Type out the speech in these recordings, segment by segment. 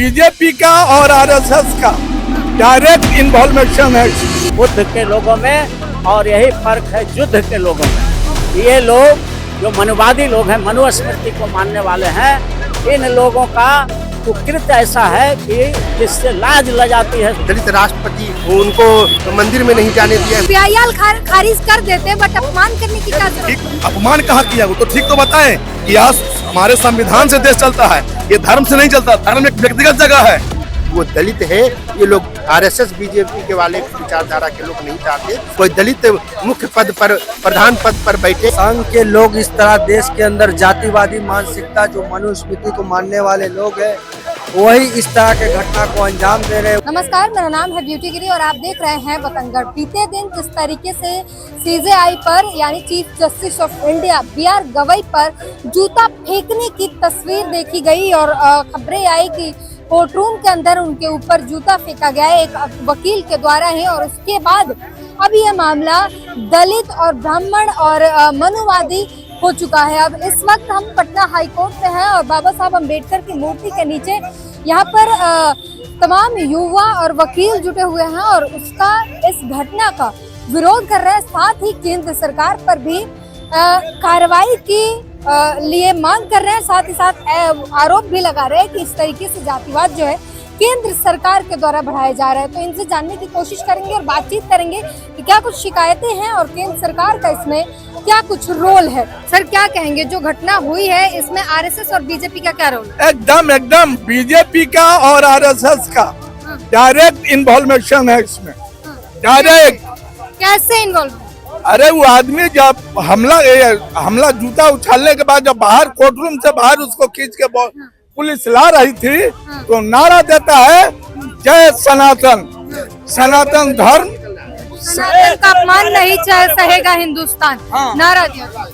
BJP का और RSS का डायरेक्ट इन्वॉल्वेशन है बुद्ध के लोगों में, और यही फर्क है युद्ध के लोगों में। ये लोग जो मनुवादी लोग हैं, मनुस्मृति को मानने वाले हैं, इन लोगों का कुकृत्य ऐसा है कि जिससे लाज लजाती है। दलित राष्ट्रपति उनको मंदिर में नहीं जाने दिया। PIL खारिज कर देते, बट अपमान करने की क्या जरूरत? अपमान कहाँ किया? वो तो ठीक तो बताएं कि आज हमारे संविधान से देश चलता है, ये धर्म से नहीं चलता। धर्म एक व्यक्तिगत जगह है। वो दलित है, ये लोग आरएसएस बीजेपी के वाले विचारधारा के लोग नहीं चाहते। कोई दलित मुख्य पद पर, प्रधान पद पर बैठे। संघ के लोग इस तरह देश के अंदर जातिवादी मानसिकता, जो मनुस्मृति को मानने वाले लोग हैं, वही इस तरह के घटना को अंजाम दे रहे हैं। नमस्कार, मेरा नाम है ब्यूटी गिरी और आप देख रहे हैं वतनगढ़। बीते दिन जिस तरीके से CJI पर यानी chief justice of India BR Gavai पर जूता फेंकने की तस्वीर देखी गई और खबरें आई कि कोर्ट रूम के अंदर उनके ऊपर जूता फेंका गया है एक वकील के द्वारा है। और उसके बाद अब यह मामला दलित और ब्राह्मण और मनुवादी हो चुका है। अब इस वक्त हम पटना हाई कोर्ट में हैं और बाबा साहब अम्बेडकर की मूर्ति के नीचे यहाँ पर तमाम युवा और वकील जुटे हुए हैं और उसका इस घटना का विरोध कर रहे हैं। साथ ही केंद्र सरकार पर भी कार्रवाई की लिए मांग कर रहे हैं। साथ ही साथ आरोप भी लगा रहे हैं कि इस तरीके से जातिवाद जो है केंद्र सरकार के द्वारा बढ़ाया जा रहा है। तो इनसे जानने की कोशिश करेंगे और बातचीत करेंगे कि क्या कुछ शिकायतें हैं और केंद्र सरकार का इसमें क्या कुछ रोल है। सर, क्या कहेंगे, जो घटना हुई है इसमें आरएसएस और बीजेपी का क्या रोल है? एकदम बीजेपी का और आरएसएस का डायरेक्ट इन्वॉल्वेशन है इसमें। डायरेक्ट कैसे इन्वॉल्व? अरे वो आदमी जब हमला जूता उछालने के बाद जब बाहर कोर्ट रूम से बाहर उसको खींच के पुलिस ला रही थी तो नारा देता है जय सनातन, सनातन धर्म, सनातन का अपमान नहीं सहेगा हिंदुस्तान।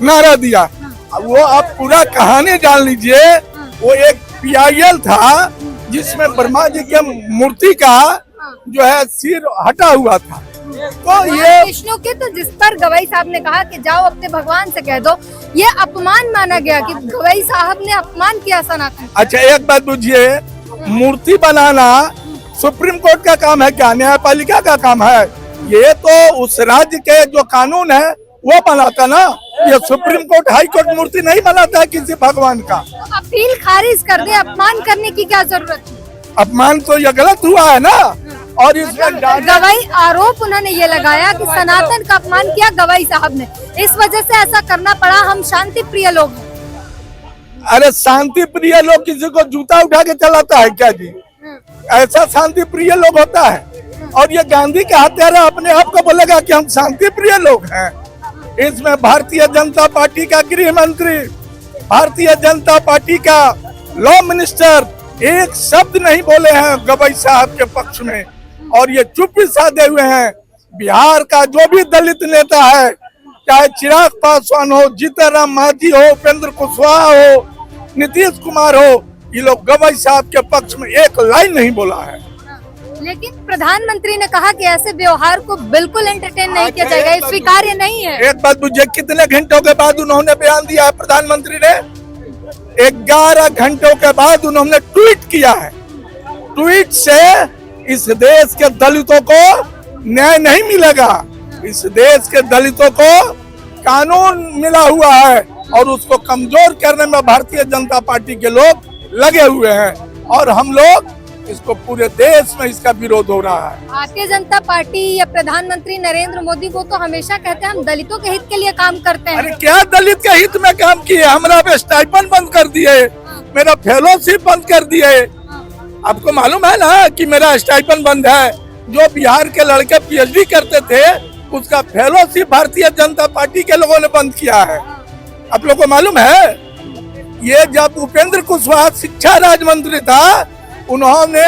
नारा दिया। वो आप पूरा कहानी जान लीजिए। वो एक PIL था जिसमें ब्रह्मा जी के मूर्ति का जो है सिर हटा हुआ था। तो ये विष्णु के, तो जिस पर गवई साहब ने कहा कि जाओ अपने भगवान से कह दो, ये अपमान माना गया कि गवई साहब ने अपमान किया सनातन। अच्छा, एक बात बुझिए, मूर्ति बनाना सुप्रीम कोर्ट का काम है क्या? न्यायपालिका का काम है? ये तो उस राज्य के जो कानून है वो बनाता ना। ये सुप्रीम कोर्ट, हाई कोर्ट मूर्ति नहीं बनाता है किसी भगवान का। तो अपील खारिज कर दे, अपमान करने की क्या जरूरत है? अपमान तो ये गलत हुआ है ना। और इसमें गवई आरोप उन्होंने ये लगाया कि सनातन का अपमान किया गवई साहब ने, इस वजह से ऐसा करना पड़ा। हम शांति प्रिय लोग हैं। अरे शांति प्रिय लोग किसी को जूता उठा के चलाता है क्या जी? ऐसा शांति प्रिय लोग होता है? और ये गांधी के हत्यारा अपने आप को बोलेगा कि हम शांति प्रिय लोग हैं? इसमें भारतीय जनता पार्टी का गृह मंत्री, भारतीय जनता पार्टी का लॉ मिनिस्टर एक शब्द नहीं बोले हैं गवई साहब के पक्ष में और ये चुप्पी साधे हुए हैं। बिहार का जो भी दलित नेता है, चाहे चिराग पासवान हो, जीतनराम मांझी हो, उपेंद्र कुशवाहा हो, नीतीश कुमार हो, ये लोग गवई साहब के पक्ष में एक लाइन नहीं बोला है। लेकिन प्रधानमंत्री ने कहा कि ऐसे व्यवहार को बिल्कुल एंटरटेन नहीं किया जाएगा, ये स्वीकार्य नहीं है। एक बात मुझे, कितने घंटों के बाद उन्होंने बयान दिया है? प्रधानमंत्री ने 11 घंटों के बाद उन्होंने ट्वीट किया है। ट्वीट से इस देश के दलितों को न्याय नहीं मिलेगा। इस देश के दलितों को कानून मिला हुआ है और उसको कमजोर करने में भारतीय जनता पार्टी के लोग लगे हुए हैं और हम लोग इसको पूरे देश में इसका विरोध हो रहा है। भारतीय जनता पार्टी या प्रधानमंत्री नरेंद्र मोदी को तो हमेशा कहते हैं हम दलितों के हित के लिए काम करते हैं। अरे क्या दलित के हित में काम किए? हमारा स्टाइपेंड बंद कर दिए, मेरा फेलोशिप बंद कर दिए। आपको मालूम है ना कि मेरा स्टाइपेंड बंद है। जो बिहार के लड़के PhD करते थे उसका फेलोशिप भारतीय जनता पार्टी के लोगों ने बंद किया है। आप लोगों को मालूम है? ये जब उपेंद्र कुशवाहा शिक्षा राज्य मंत्री था, उन्होंने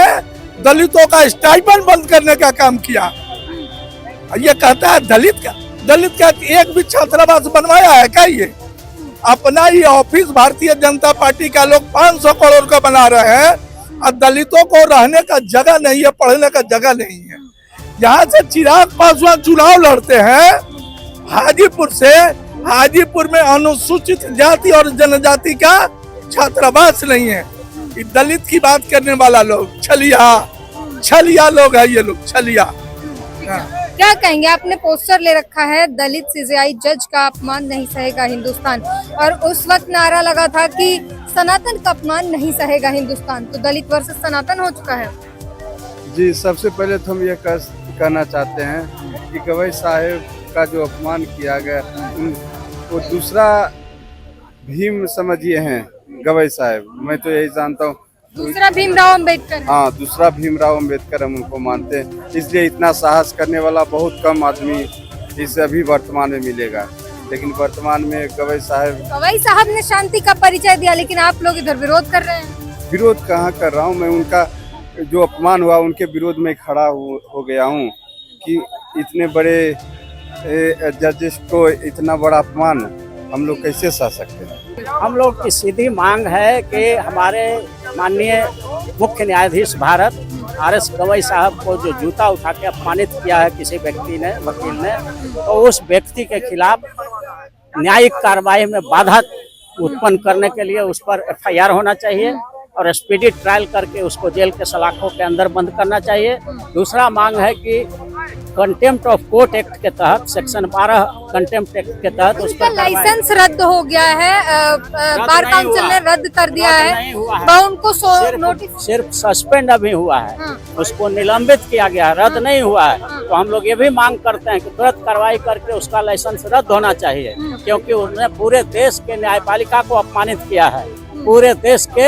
दलितों का स्टाइपेंड बंद करने का काम किया। ये कहता है दलित का एक भी छात्रावास बनवाया है क्या? ये अपना ही ऑफिस भारतीय जनता पार्टी का लोग 500 करोड़ का बना रहे हैं और दलितों को रहने का जगह नहीं है, पढ़ने का जगह नहीं है। यहाँ से चिराग पासवान चुनाव लड़ते हैं हाजीपुर से। हाजीपुर में अनुसूचित जाति और जनजाति का छात्रावास नहीं है। ये दलित की बात करने वाला लोग छलिया लोग है, ये लोग छलिया। क्या कहेंगे, आपने पोस्टर ले रखा है दलित सीजेआई जज का अपमान नहीं सहेगा हिंदुस्तान, और उस वक्त नारा लगा था कि सनातन का अपमान नहीं सहेगा हिंदुस्तान, तो दलित वर्सेस सनातन हो चुका है। जी, सबसे पहले तो हम ये कहना चाहते हैं कि गवई साहेब का जो अपमान किया गया वो दूसरा भीम समझिए हैं गवई साहेब, मैं तो यही जानता हूँ। दूसरा भीमराव अम्बेडकर। हाँ, दूसरा भीमराव अम्बेडकर हम उनको मानते हैं, इसलिए इतना साहस करने वाला बहुत कम आदमी इस अभी वर्तमान में मिलेगा। लेकिन वर्तमान में गवई साहब ने शांति का परिचय दिया, लेकिन आप लोग इधर विरोध कर रहे हैं। विरोध कहाँ कर रहा हूँ मैं, उनका जो अपमान हुआ उनके विरोध में खड़ा हो गया हूँ कि इतने बड़े जजेस को इतना बड़ा अपमान हम लोग कैसे सह सकते हैं। हम लोग की सीधी मांग है कि हमारे माननीय मुख्य न्यायाधीश भारत RS गवई साहब को जो जूता उठा के अपमानित किया है किसी व्यक्ति ने, वकील ने, तो उस व्यक्ति के खिलाफ न्यायिक कार्रवाई में बाधा उत्पन्न करने के लिए उस पर FIR होना चाहिए और स्पीडी ट्रायल करके उसको जेल के सलाखों के अंदर बंद करना चाहिए। दूसरा मांग है कि कंटेम्प्ट ऑफ कोर्ट एक्ट के तहत सेक्शन 12 कंटेम्प्ट एक्ट के तहत उसका लाइसेंस रद्द हो गया है, बार काउंसिल ने रद्द कर दिया है, उनको नोटिस सिर्फ सस्पेंड अभी हुआ है, उसको निलंबित किया गया है, रद्द नहीं हुआ है। तो हम लोग ये भी मांग करते हैं कि तुरंत कार्रवाई करके उसका लाइसेंस रद्द होना चाहिए, क्योंकि उसने पूरे देश के न्यायपालिका को अपमानित किया है। पूरे देश के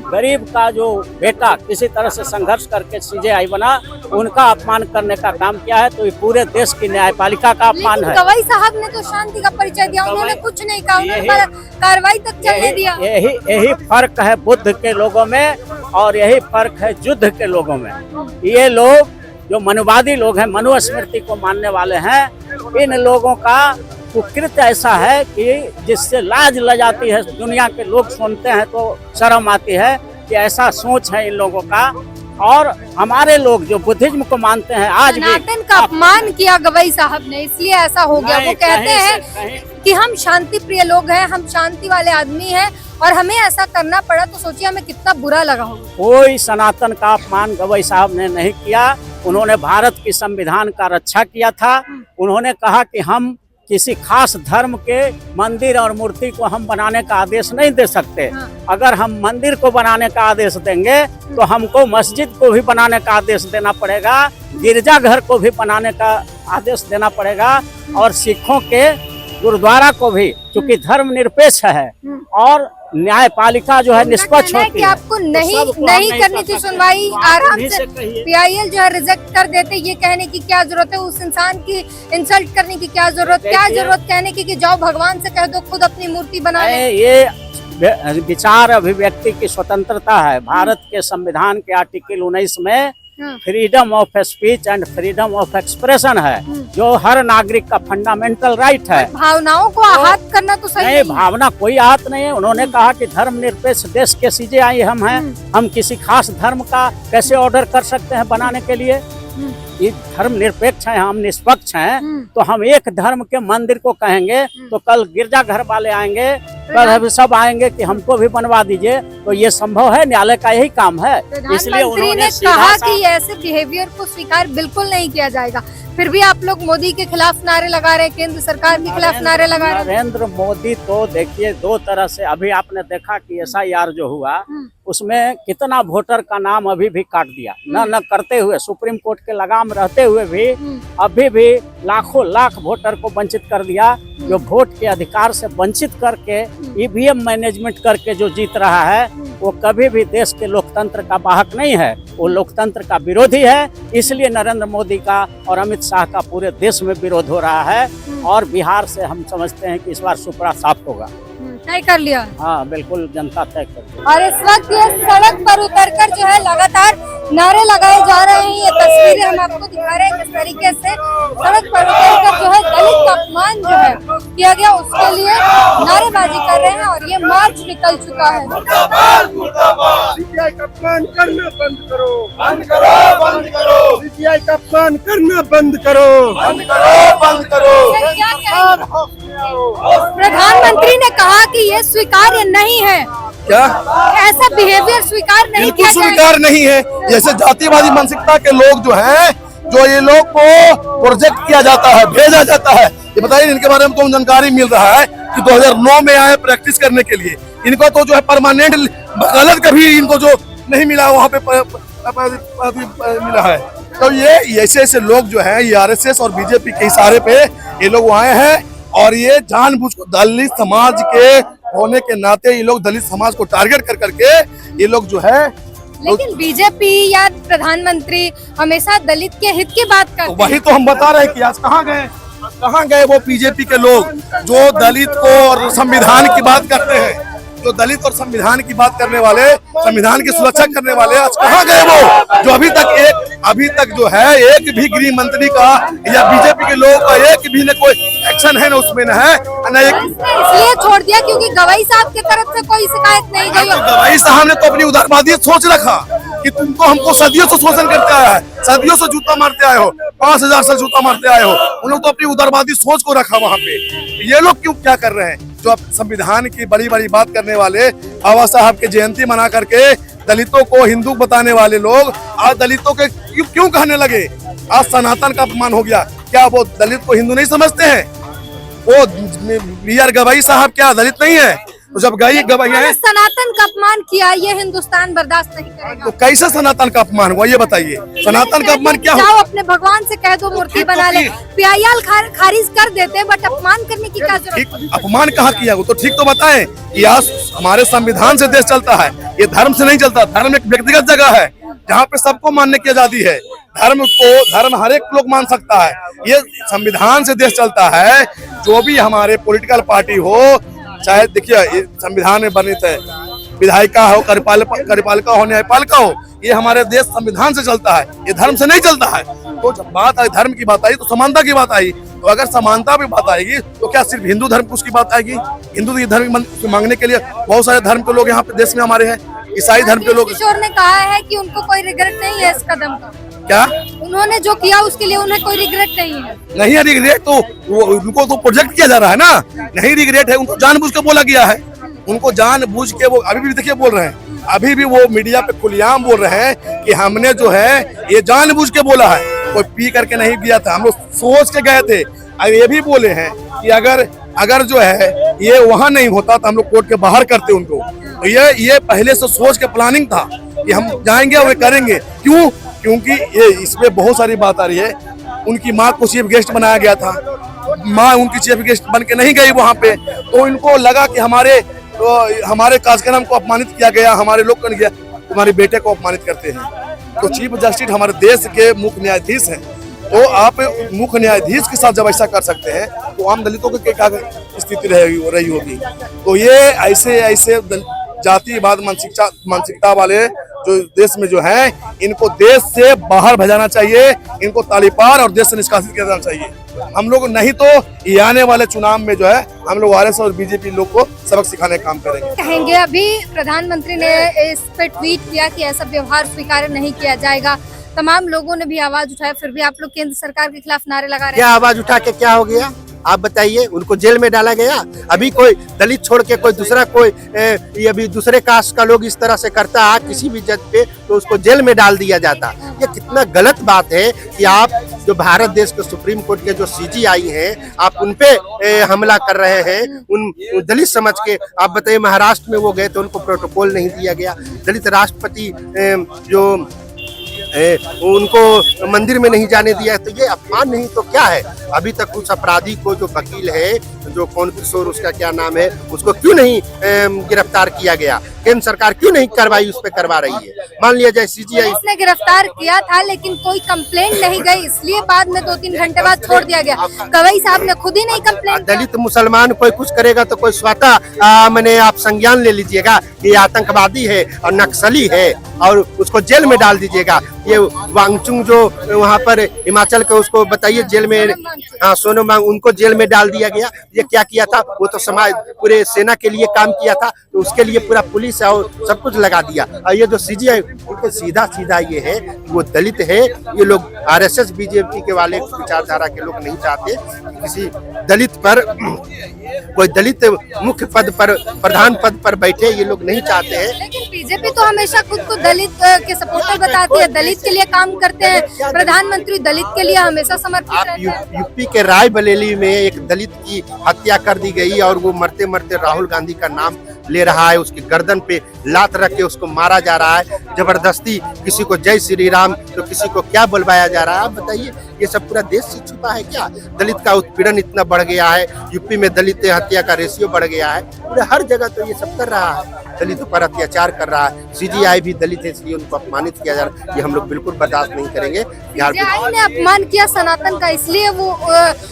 गरीब का जो बेटा किसी तरह से संघर्ष करके CJI बना, उनका अपमान करने का काम किया है, तो ये पूरे देश की न्यायपालिका का अपमान है। गवई साहब ने तो शांति का परिचय दिया, उन्होंने कुछ नहीं कहा, उन्होंने कार्रवाई तक चलने दिया। यही फर्क है बुद्ध के लोगों में और यही फर्क है युद्ध के लोगों में। ये लोग जो मनुवादी लोग हैं, मनुस्मृति को मानने वाले हैं, इन लोगों का कुकृत्य ऐसा है कि जिससे लाज लजाती है, दुनिया के लोग सुनते हैं तो शर्म आती है कि ऐसा सोच है इन लोगों का। और हमारे लोग जो बुद्धिज्म को मानते हैं, आज भी सनातन का अपमान किया गवई साहब ने, इसलिए ऐसा हो गया। वो कहते हैं कि हम शांति प्रिय लोग हैं, हम शांति वाले आदमी हैं, और हमें ऐसा करना पड़ा तो सोचिए हमें कितना बुरा लगा होगा। कोई सनातन का अपमान गवई साहब ने नहीं किया। उन्होंने भारत की संविधान का रक्षा किया था। उन्होंने कहा कि हम किसी खास धर्म के मंदिर और मूर्ति को हम बनाने का आदेश नहीं दे सकते। अगर हम मंदिर को बनाने का आदेश देंगे तो हमको मस्जिद को भी बनाने का आदेश देना पड़ेगा, गिरजाघर को भी बनाने का आदेश देना पड़ेगा, और सिखों के गुरुद्वारा को भी, क्योंकि धर्म निरपेक्ष है और न्यायपालिका जो है निष्पक्ष होती है। कि आपको नहीं करनी थी सुनवाई, आराम से PIL जो है रिजेक्ट कर देते, ये कहने की क्या जरूरत है, उस इंसान की इंसल्ट करने की क्या जरूरत कहने की कि जाओ भगवान से कह दो खुद अपनी मूर्ति बना ले। ये विचार अभिव्यक्ति की स्वतंत्रता है। भारत के संविधान के आर्टिकल 19 में freedom of speech and freedom of expression है, जो हर नागरिक का फंडामेंटल राइट है। भावनाओं को आहत करना तो सही नहीं, भावना कोई आहत नहीं है। उन्होंने कहा कि धर्म निरपेक्ष देश के CJI हम हैं, हम किसी खास धर्म का कैसे ऑर्डर कर सकते हैं बनाने के लिए। ये धर्म निरपेक्ष है, हम निष्पक्ष हैं, तो हम एक धर्म के मंदिर को कहेंगे तो कल गिरजाघर वाले आएंगे, कल सब आएंगे कि हमको भी बनवा दीजिए, तो ये संभव है? न्यायालय का यही काम है। इसलिए उन्होंने कहा कि ऐसे बिहेवियर को स्वीकार बिल्कुल नहीं किया जाएगा। फिर भी आप लोग मोदी के खिलाफ नारे लगा रहे हैं, केंद्र सरकार के खिलाफ नारे लगा रहे हैं। नरेंद्र मोदी तो देखिए दो तरह से, अभी आपने देखा कि SIR जो हुआ उसमें कितना वोटर का नाम अभी भी काट दिया, न करते हुए, सुप्रीम कोर्ट के लगाम रहते हुए भी अभी भी लाखों लाख वोटर को वंचित कर दिया, जो वोट के अधिकार से वंचित करके EVM मैनेजमेंट करके जो जीत रहा है, वो कभी भी देश के लोकतंत्र का वाहक नहीं है, वो लोकतंत्र का विरोधी है। इसलिए नरेंद्र मोदी का और अमित शाह का पूरे देश में विरोध हो रहा है, और बिहार से हम समझते हैं कि इस बार सुपड़ा साफ होगा। तय कर लिया। हाँ बिल्कुल, जनता तय कर लिया। और इस वक्त ये सड़क पर उतरकर जो है लगातार नारे लगाए जा रहे हैं। ये तस्वीरें हम आपको दिखा रहे हैं किस तरीके से सड़क पर उतरकर जो है दलित का अपमान जो है किया गया, उसके लिए नारेबाजी कर रहे हैं, और ये मार्च निकल चुका है। CJI का अपमान करना बंद करो, बंद करो, बंद करो। CJI का अपमान करना बंद करो, बंद करो, बंद करो। प्रधानमंत्री ने कहा कि ये स्वीकार्य नहीं है, क्या ऐसा बिहेवियर स्वीकार नहीं बिल्कुल किया जाएगा। स्वीकार नहीं है। जैसे जातिवादी मानसिकता के लोग जो हैं, जो ये लोग को प्रोजेक्ट किया जाता है, भेजा जाता है, ये बताइए इनके बारे में तो जानकारी मिल रहा है कि 2009 में आए प्रैक्टिस करने के लिए। इनको तो जो है परमानेंट वकालत कभी इनको जो नहीं मिला वहाँ पे मिला है। तो ये ऐसे लोग जो है, ये आरएसएस और बीजेपी के इशारे पे ये लोग आए हैं और ये जानबूझ को दलित समाज के होने के नाते ये लोग दलित समाज को टारगेट कर करके ये लोग जो है। लेकिन बीजेपी या प्रधानमंत्री हमेशा दलित के हित की बात करते हैं। वही तो हम बता रहे हैं कि आज कहाँ गए वो बीजेपी के लोग जो दलित को और संविधान की बात करते हैं, जो दलित और संविधान की बात करने वाले, संविधान की सुरक्षा करने वाले, आज कहाँ गए वो जो अभी तक जो है एक भी गृह मंत्री का या बीजेपी के लोगों का एक भी न कोई एक्शन है, न उसमें न है न एक। इसलिए छोड़ दिया क्योंकि गवाही साहब की तरफ से कोई शिकायत नहीं गई। तो गवाही साहब ने तो अपनी उदारवादी सोच रखा कि तुमको हमको सदियों से शोषण करते आया है, सदियों से जूता मारते आए हो, 5000 से जूता मारते आए हो। उन लोग तो अपनी उदारवादी सोच को रखा वहाँ पे। ये लोग क्यों क्या कर रहे हैं? जो संविधान की बड़ी बड़ी बात करने वाले, बाबा साहब की जयंती मना करके दलितों को हिंदू बताने वाले लोग आज दलितों के क्यों कहने लगे? आज सनातन का अपमान हो गया। क्या वो दलित को हिंदू नहीं समझते हैं? वो BR गवाई साहब क्या दलित नहीं है? तो जब गई गवाही है, सनातन का अपमान किया, ये हिंदुस्तान बर्दाश्त नहीं करेगा। तो कैसे सनातन का अपमान हुआ ये बताइए? सनातन का अपमान क्या जाओ हुआ? अपने भगवान से कह दो मूर्ति बना ले। PIL खारिज कर देते बट अपमान करने की क्या जरूरत? ठीक, अपमान कहाँ किया? वो तो ठीक तो बताएं कि आज हमारे संविधान से देश चलता है, ये धर्म से नहीं चलता। धर्म एक व्यक्तिगत जगह है जहाँ पे सबको मानने की आजादी है। धर्म हर एक लोग मान सकता है। ये संविधान से देश चलता है। जो भी हमारे पॉलिटिकल पार्टी हो, चाहे देखिए संविधान में वर्णित है, विधायिका हो, कार्यपालिका हो, न्यायपालिका हो, ये हमारे देश संविधान से चलता है, ये धर्म से नहीं चलता है। तो जब बात आई धर्म की बात आई तो समानता की बात आई। तो अगर समानता की बात आएगी तो क्या सिर्फ हिंदू धर्म की बात आएगी? हिंदू धर्म मांगने के लिए बहुत सारे धर्म के लोग यहाँ पे देश में हमारे हैं। ईसाई धर्म के लोग। किशोर ने कहा है कि उनको कोई रिग्रेट नहीं है इस कदम का। क्या उन्होंने जो किया उसके लिए उन्हें कोई रिग्रेट नहीं है। नहीं है रिग्रेट, तो उनको तो प्रोजेक्ट किया जा रहा है ना। नहीं रिग्रेट है, उनको जानबूझ के बोला गया है। उनको जानबूझ के वो अभी भी देखिए बोल रहे हैं, अभी भी वो मीडिया पे खुलेआम बोल रहे हैं कि हमने जो है ये जानबूझ के बोला है, कोई पी करके नहीं किया था, हम लोग सोच के गए थे। अब ये भी बोले हैं कि अगर जो है ये वहां नहीं होता तो हम लोग कोर्ट के बाहर करते उनको। तो ये पहले से सोच के प्लानिंग था कि हम जाएंगे और करेंगे। क्यों? क्योंकि ये इसमें बहुत सारी बात आ रही है। उनकी माँ को चीफ गेस्ट बनाया गया था, माँ उनकी चीफ गेस्ट बन के नहीं गई वहां पे, तो इनको लगा कि हमारे कार्यक्रम को अपमानित किया गया, हमारे लोग कर गया, तुम्हारे बेटे को अपमानित करते हैं। तो चीफ जस्टिस हमारे देश के मुख्य न्यायाधीश हैं, तो आप मुख्य न्यायाधीश के साथ जब ऐसा कर सकते हैं तो आम दलितों की क्या स्थिति रही होगी? तो ये ऐसे जातिवाद मानसिकता वाले जो देश में जो है, इनको देश से बाहर भेजाना चाहिए, इनको तालीपार और देश से निष्कासित किया जाना चाहिए। हम लोग नहीं तो ये आने वाले चुनाव में जो है हम लोग आरएसएस और बीजेपी लोग को सबक सिखाने का काम करेंगे। कहेंगे अभी प्रधानमंत्री ने इस पे ट्वीट किया कि ऐसा व्यवहार स्वीकार नहीं किया जाएगा। तमाम लोगों ने भी आवाज उठाया, फिर भी आप लोग केंद्र सरकार के खिलाफ नारे लगा रहे हैं। क्या आवाज उठा के क्या हो गया? आप बताइए। उनको जेल में डाला गया। अभी कोई दलित छोड़ के कोई दूसरा ये अभी दूसरे कास्ट का लोग इस तरह से करता है किसी भी जज पे, तो उसको जेल में डाल दिया जाता। ये कितना गलत बात है कि आप जो भारत देश के सुप्रीम कोर्ट के जो CJI हैं, आप उनपे हमला कर रहे हैं, उन दलित समझ के। आप बताइए महाराष्ट्र में वो गए तो उनको प्रोटोकॉल नहीं दिया गया। दलित राष्ट्रपति जो उनको मंदिर में नहीं जाने दिया है, तो ये अपमान नहीं तो क्या है? अभी तक उस अपराधी को जो वकील है, जो कौन किशोर उसका क्या नाम है, उसको क्यों नहीं गिरफ्तार किया गया? केंद्र सरकार क्यों नहीं कार्रवाई उस पर करवा रही है? मान लिया जाए CJI ने गिरफ्तार किया था लेकिन कोई कंप्लेंट नहीं गई, इसलिए बाद में 2-3 घंटे बाद छोड़ दिया गया। गवाई साहब ने खुद ही नहीं कंप्लेंट। दलित मुसलमान कोई कुछ करेगा तो कोई स्वतः मैंने आप संज्ञान ले लीजिएगा कि आतंकवादी है और नक्सली है और उसको जेल में डाल दीजिएगा। ये वांगचुक जो वहाँ पर हिमाचल के, उसको बताइए जेल में, हाँ सोनम वांग, उनको जेल में डाल दिया गया। ये क्या किया था? वो तो समाज पूरे सेना के लिए काम किया था, तो उसके लिए पूरा पुलिस और सब कुछ लगा दिया। और ये जो CJI, उनको सीधा ये है वो दलित है। ये लोग RSS BJP के वाले विचारधारा के लोग नहीं चाहते किसी दलित पर कोई दलित मुख्य पद पर, प्रधान पद पर बैठे, ये लोग नहीं चाहते हैं। लेकिन बीजेपी तो हमेशा खुद को दलित के सपोर्टर बताती है, दलित के लिए काम करते हैं, प्रधानमंत्री दलित के लिए हमेशा समर्पित आप रहते हैं। यूपी के रायबरेली में एक दलित की हत्या कर दी गई और वो मरते मरते राहुल गांधी का नाम ले रहा है, उसकी गर्दन पे लात रख के उसको मारा जा रहा है जबरदस्ती, किसी को जय श्री राम तो किसी को क्या बुलवाया जा रहा है। आप बताइए, ये सब पूरा देश से छुपा है क्या? दलित का उत्पीड़न इतना बढ़ गया है, यूपी में दलित हत्या का रेशियो बढ़ गया है, पूरे हर जगह तो ये सब कर रहा है, दलितों पर अत्याचार कर रहा है। सीजीआई भी दलित है इसलिए उनको अपमानित किया जा रहा है, ये हम लोग बिल्कुल बर्दाश्त नहीं करेंगे। सीजेआई ने अपमान किया सनातन का, इसलिए वो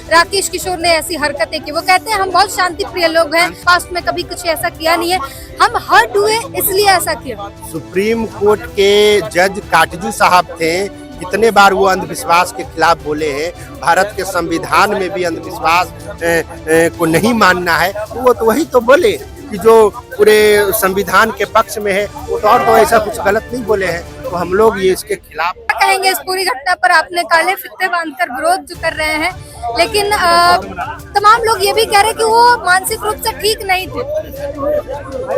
राकेश किशोर ने ऐसी हरकतें की। वो कहते हैं हम बहुत शांति प्रिय लोग हैं, पास्ट में कभी कुछ ऐसा किया नहीं है, हम हर्ट हुए इसलिए ऐसा किया। सुप्रीम कोर्ट के जज काटजू साहब थे, कितने बार वो अंधविश्वास के खिलाफ बोले हैं, भारत के संविधान में भी अंधविश्वास को नहीं मानना है, वो तो वही तो बोले कि जो पूरे संविधान के पक्ष में है, वो तो और तो ऐसा कुछ गलत नहीं बोले हैं। तो हम लोग ये इसके खिलाफ क्या कहेंगे इस पूरी घटना पर? आपने काले फित्ते बांधकर विरोध जो कर रहे हैं, लेकिन तमाम लोग ये भी कह रहे हैं कि वो मानसिक रूप से ठीक नहीं थे।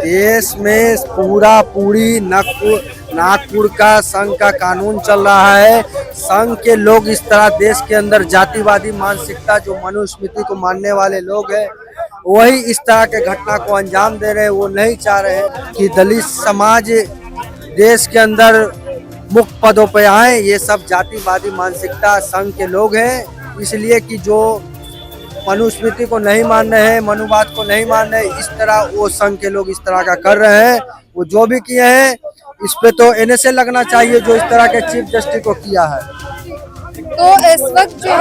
देश में पूरी नागपुर का संघ का कानून चल रहा है। संघ के लोग इस तरह देश के अंदर जातिवादी मानसिकता, जो मनुस्मृति को मानने वाले लोग हैं, वही इस तरह के घटना को अंजाम दे रहे हैं। वो नहीं चाह रहे हैं कि दलित समाज देश के अंदर मुख्य पदों पे आए। ये सब जातिवादी मानसिकता संघ के लोग हैं, इसलिए कि जो मनुस्मृति को नहीं मान रहे हैं, मनुवाद को नहीं मान रहे, इस तरह वो संघ के लोग इस तरह का कर रहे हैं। वो जो भी किए हैं इस पे तो एनएसए लगना चाहिए, जो इस तरह के चीफ जस्टिस को किया है। तो इस वक्त जो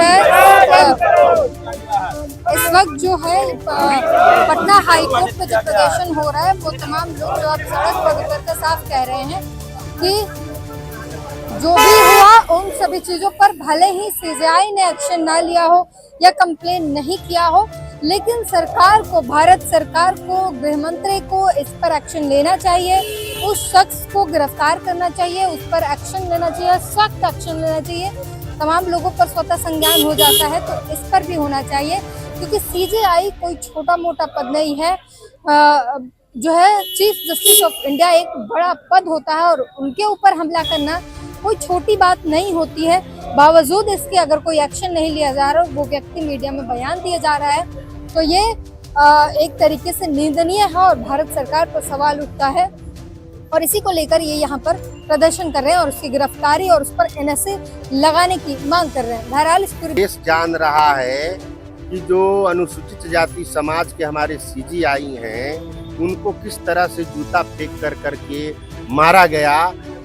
है पटना हाईकोर्ट पे जो प्रदर्शन हो रहा है, वो तमाम लोग जो आप सड़क पर उतर कर साफ कह रहे हैं कि जो भी हुआ उन सभी चीजों पर भले ही सीजेआई ने एक्शन ना लिया हो या कंप्लेन नहीं किया हो, लेकिन सरकार को, भारत सरकार को, गृह मंत्री को इस पर एक्शन लेना चाहिए, उस शख्स को गिरफ्तार करना चाहिए, उस पर एक्शन लेना चाहिए, सख्त एक्शन लेना चाहिए। तमाम लोगों पर स्वतः संज्ञान हो जाता है तो इस पर भी होना चाहिए, क्योंकि सीजेआई कोई छोटा मोटा पद नहीं है। जो है चीफ जस्टिस ऑफ इंडिया एक बड़ा पद होता है और उनके ऊपर हमला करना कोई छोटी बात नहीं होती है। बावजूद इसके अगर कोई एक्शन नहीं लिया जा रहा, वो व्यक्ति मीडिया में बयान दिया जा रहा है, तो ये एक तरीके से निंदनीय है और भारत सरकार पर सवाल उठता है। और इसी को लेकर ये यहाँ पर प्रदर्शन कर रहे हैं और उसकी गिरफ्तारी और उस पर एनएसए लगाने की मांग कर रहे हैं। बहरहाल इस पूरी देश जान रहा है कि जो अनुसूचित जाति समाज के हमारे सीजीआई हैं, उनको किस तरह से जूता फेंक कर करके मारा गया।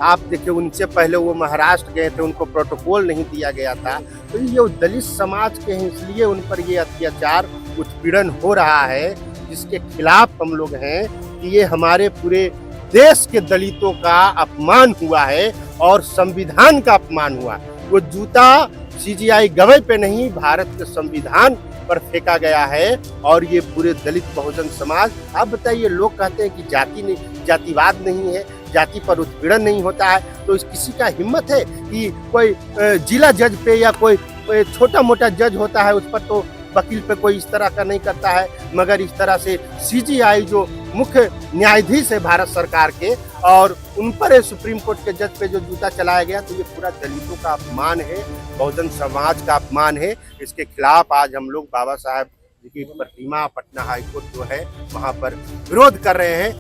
आप देखिए, उनसे पहले वो महाराष्ट्र गए थे, उनको प्रोटोकॉल नहीं दिया गया था। तो ये दलित समाज के हैं, इसलिए उन पर ये अत्याचार, उत्पीड़न हो रहा है, जिसके खिलाफ हम लोग हैं कि ये हमारे पूरे देश के दलितों का अपमान हुआ है और संविधान का अपमान हुआ। वो जूता सीजीआई गवई पे नहीं, भारत के संविधान पर फेंका गया है और ये पूरे दलित बहुजन समाज। आप बताइए, लोग कहते हैं कि जातिवाद नहीं है, जाति पर उत्पीड़न नहीं होता है, तो किसी का हिम्मत है कि कोई जिला जज पे या कोई छोटा मोटा जज होता है, उस पर तो वकील पे कोई इस तरह का नहीं करता है, मगर इस तरह से सीजीआई जो मुख्य न्यायाधीश है भारत सरकार के, और उन पर सुप्रीम कोर्ट के जज पे जो जूता चलाया गया, तो ये पूरा दलितों का अपमान है, बहुजन समाज का अपमान है। इसके खिलाफ आज हम लोग बाबा साहब की प्रतिमा पटना हाईकोर्ट जो है वहाँ पर विरोध कर रहे हैं।